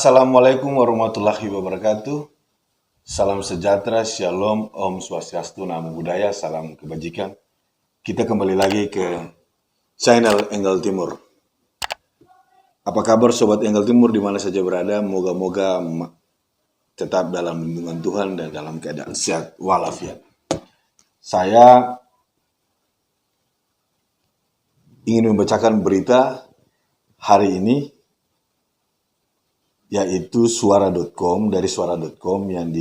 Assalamualaikum warahmatullahi wabarakatuh. Salam sejahtera, shalom, om swastiastu, namo buddhaya, salam kebajikan. Kita kembali lagi ke channel Engel Timur. Apa kabar Sobat Engel Timur di mana saja berada? Moga-moga tetap dalam lindungan Tuhan dan dalam keadaan sehat walafiat. Saya ingin membacakan berita hari ini, yaitu suara.com, dari suara.com yang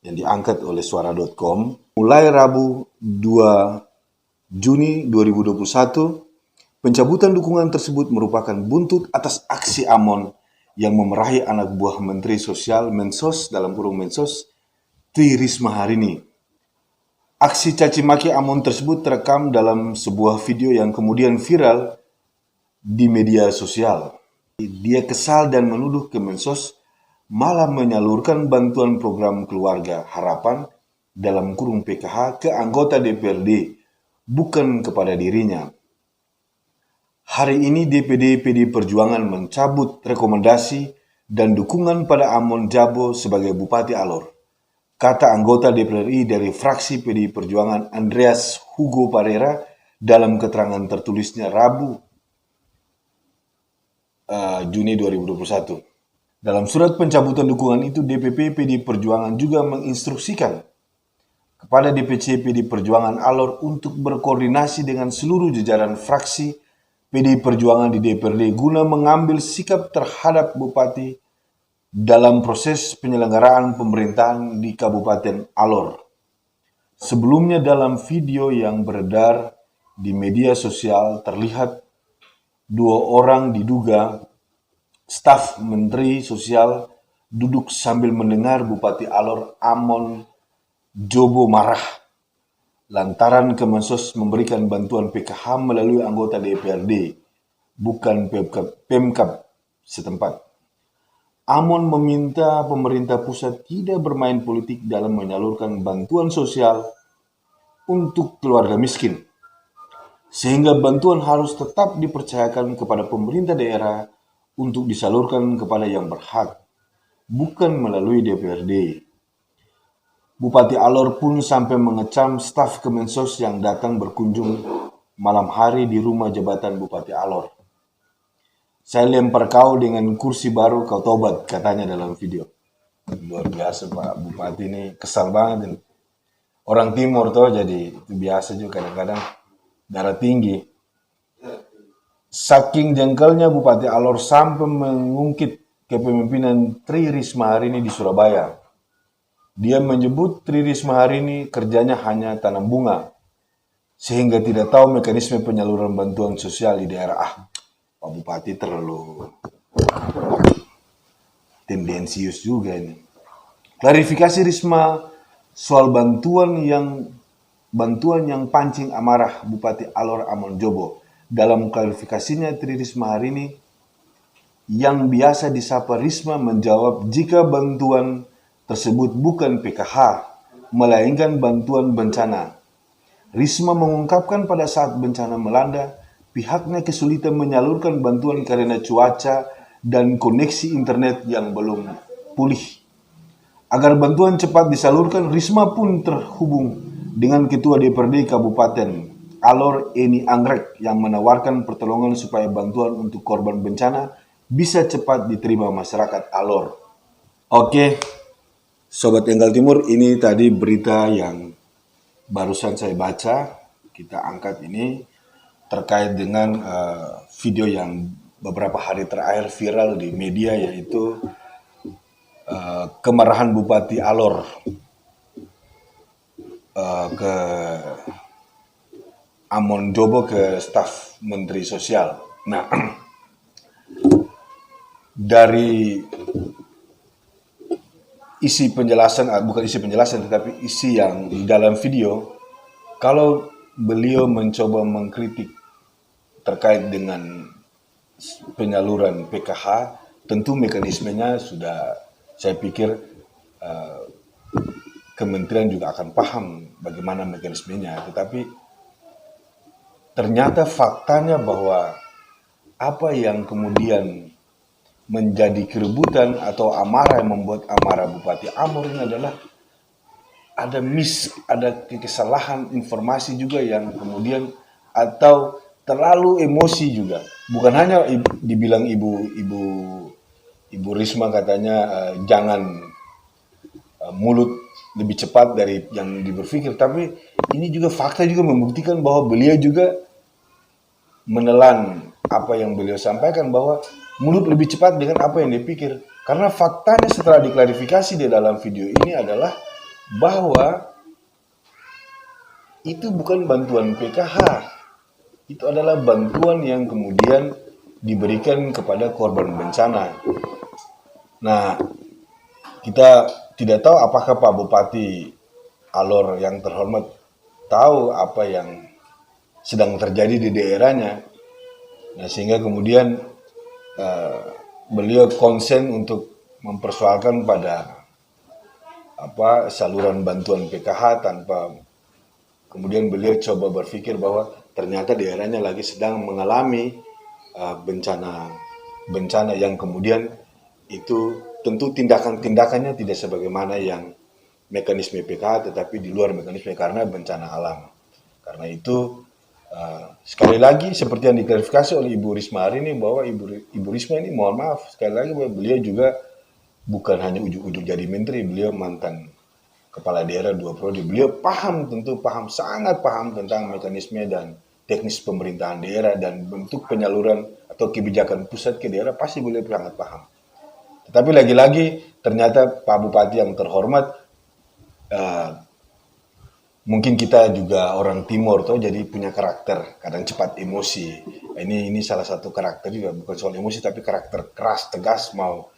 diangkat oleh suara.com. Mulai Rabu 2 Juni 2021, pencabutan dukungan tersebut merupakan buntut atas aksi Amon yang memerahi anak buah Menteri Sosial Mensos Mensos Tri Risma Harini. Aksi caci maki Amon tersebut terekam dalam sebuah video yang kemudian viral di media sosial. Dia kesal dan menuduh Kemensos malah menyalurkan bantuan program keluarga harapan dalam kurung PKH ke anggota DPRD, bukan kepada dirinya. Hari ini DPD PD Perjuangan mencabut rekomendasi dan dukungan pada Amon Jabo sebagai Bupati Alor, kata anggota DPR RI dari fraksi PD Perjuangan Andreas Hugo Parera dalam keterangan tertulisnya Rabu Juni 2021. Dalam surat pencabutan dukungan itu, DPP PD Perjuangan juga menginstruksikan kepada DPC PD Perjuangan Alor untuk berkoordinasi dengan seluruh jajaran fraksi PD Perjuangan di DPRD guna mengambil sikap terhadap Bupati dalam proses penyelenggaraan pemerintahan di Kabupaten Alor. Sebelumnya dalam video yang beredar di media sosial terlihat dua orang diduga staf Menteri Sosial duduk sambil mendengar Bupati Alor Amon Jobo marah lantaran Kemensos memberikan bantuan PKH melalui anggota DPRD, bukan Pemkab setempat. Amon meminta pemerintah pusat tidak bermain politik dalam menyalurkan bantuan sosial untuk keluarga miskin, sehingga bantuan harus tetap dipercayakan kepada pemerintah daerah untuk disalurkan kepada yang berhak, bukan melalui DPRD. Bupati Alor pun sampai mengecam staf Kemensos yang datang berkunjung malam hari di rumah jabatan Bupati Alor. Saya lempar kau dengan kursi baru, kau tobat, katanya dalam video. Luar biasa Pak Bupati ini, kesal banget ini. Orang timur toh, jadi itu biasa juga kadang-kadang darah tinggi. Saking jengkelnya Bupati Alor sampai mengungkit kepemimpinan Tri Risma Harini di Surabaya. Dia menyebut Tri Risma Harini kerjanya hanya tanam bunga, sehingga tidak tahu mekanisme penyaluran bantuan sosial di daerah. Pak Bupati terlalu tendensius juga ini. Klarifikasi Risma soal bantuan yang pancing amarah Bupati Alor Amon Jobo. Dalam klarifikasinya, Tri Risma Harini yang biasa disapa Risma menjawab jika bantuan tersebut bukan PKH, melainkan bantuan bencana. Risma mengungkapkan pada saat bencana melanda, pihaknya kesulitan menyalurkan bantuan karena cuaca dan koneksi internet yang belum pulih. Agar bantuan cepat disalurkan, Risma pun terhubung dengan Ketua DPRD Kabupaten Alor Eni Anggrek yang menawarkan pertolongan supaya bantuan untuk korban bencana bisa cepat diterima masyarakat Alor. Oke, Sobat Engel Timur, ini tadi berita yang barusan saya baca. Kita angkat ini terkait dengan video yang beberapa hari terakhir viral di media, yaitu kemarahan Bupati Alor ke Amon Jobo ke staf Menteri Sosial. Nah, dari isi penjelasan, bukan isi penjelasan, tetapi isi yang di dalam video, kalau beliau mencoba mengkritik terkait dengan penyaluran PKH, tentu mekanismenya sudah, saya pikir kementerian juga akan paham bagaimana mekanismenya, tetapi ternyata faktanya bahwa apa yang kemudian menjadi keributan atau amarah yang membuat amarah Bupati Amur ini adalah ada kesalahan informasi juga yang kemudian atau terlalu emosi juga. Bukan hanya dibilang ibu Risma katanya jangan mulut lebih cepat dari yang diberpikir, tapi ini juga fakta juga membuktikan bahwa beliau juga menelan apa yang beliau sampaikan bahwa mulut lebih cepat dengan apa yang dipikir. Karena faktanya setelah diklarifikasi di dalam video ini adalah bahwa itu bukan bantuan PKH. Itu adalah bantuan yang kemudian diberikan kepada korban bencana. Nah, kita tidak tahu apakah Pak Bupati Alor yang terhormat tahu apa yang sedang terjadi di daerahnya. Nah, sehingga kemudian beliau konsen untuk mempersoalkan pada saluran bantuan PKH tanpa kemudian beliau coba berpikir bahwa ternyata daerahnya lagi sedang mengalami bencana yang kemudian itu tentu tindakannya tidak sebagaimana yang mekanisme PKH tetapi di luar mekanisme karena bencana alam. Karena itu sekali lagi seperti yang diklarifikasi oleh Ibu Risma hari ini bahwa Ibu Risma ini mohon maaf sekali lagi bahwa beliau juga bukan hanya ujuk-ujuk jadi menteri, beliau mantan kepala daerah 2 periode. Beliau sangat paham tentang mekanisme dan teknis pemerintahan daerah dan bentuk penyaluran atau kebijakan pusat ke daerah pasti beliau sangat paham. Tetapi lagi-lagi ternyata Pak Bupati yang terhormat mungkin kita juga orang timur tuh jadi punya karakter kadang cepat emosi. Ini salah satu karakter juga, bukan soal emosi tapi karakter keras tegas mau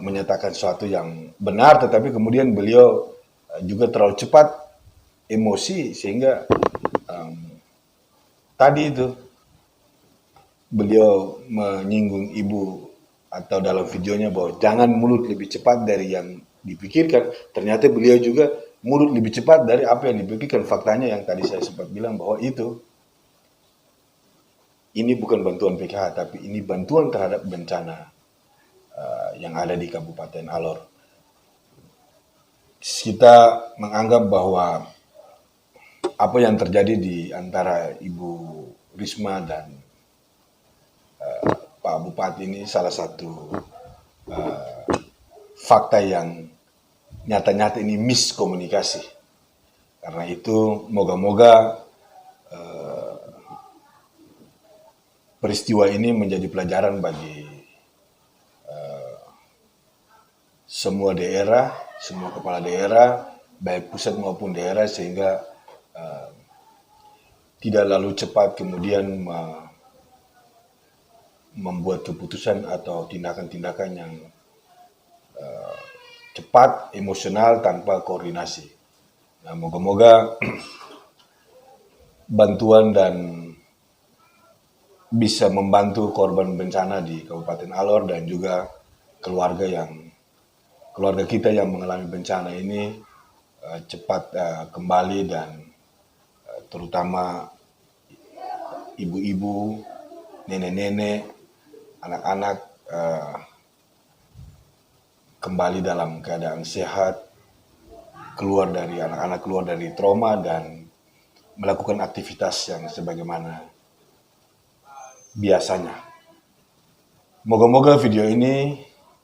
menyatakan sesuatu yang benar, tetapi kemudian beliau juga terlalu cepat emosi sehingga tadi itu beliau menyinggung ibu atau dalam videonya bahwa jangan mulut lebih cepat dari yang dipikirkan. Ternyata beliau juga mulut lebih cepat dari apa yang dipikirkan. Faktanya yang tadi saya sempat bilang bahwa ini bukan bantuan PKH, tapi ini bantuan terhadap bencana yang ada di Kabupaten Alor. Kita menganggap bahwa apa yang terjadi di antara Ibu Risma dan Pak Bupati ini salah satu fakta yang nyata-nyata ini miskomunikasi. Karena itu moga-moga peristiwa ini menjadi pelajaran bagi semua daerah, semua kepala daerah, baik pusat maupun daerah, sehingga tidak lalu cepat kemudian membuat keputusan atau tindakan-tindakan yang cepat, emosional, tanpa koordinasi. Nah, moga-moga bantuan dan bisa membantu korban bencana di Kabupaten Alor dan juga keluarga kita yang mengalami bencana ini cepat kembali dan terutama ibu-ibu, nenek-nenek, anak-anak kembali dalam keadaan sehat, anak-anak keluar dari trauma dan melakukan aktivitas yang sebagaimana biasanya. Moga-moga video ini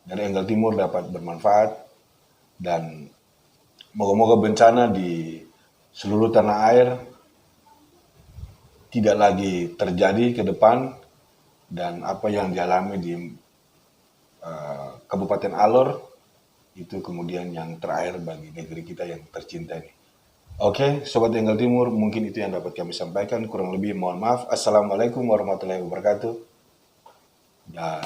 dari Angle Timur dapat bermanfaat dan moga-moga bencana di seluruh tanah air tidak lagi terjadi ke depan dan apa yang dialami di Kabupaten Alor itu kemudian yang terakhir bagi negeri kita yang tercinta ini. Oke, Sobat Angle Timur, mungkin itu yang dapat kami sampaikan. Kurang lebih mohon maaf. Assalamualaikum warahmatullahi wabarakatuh. Dah.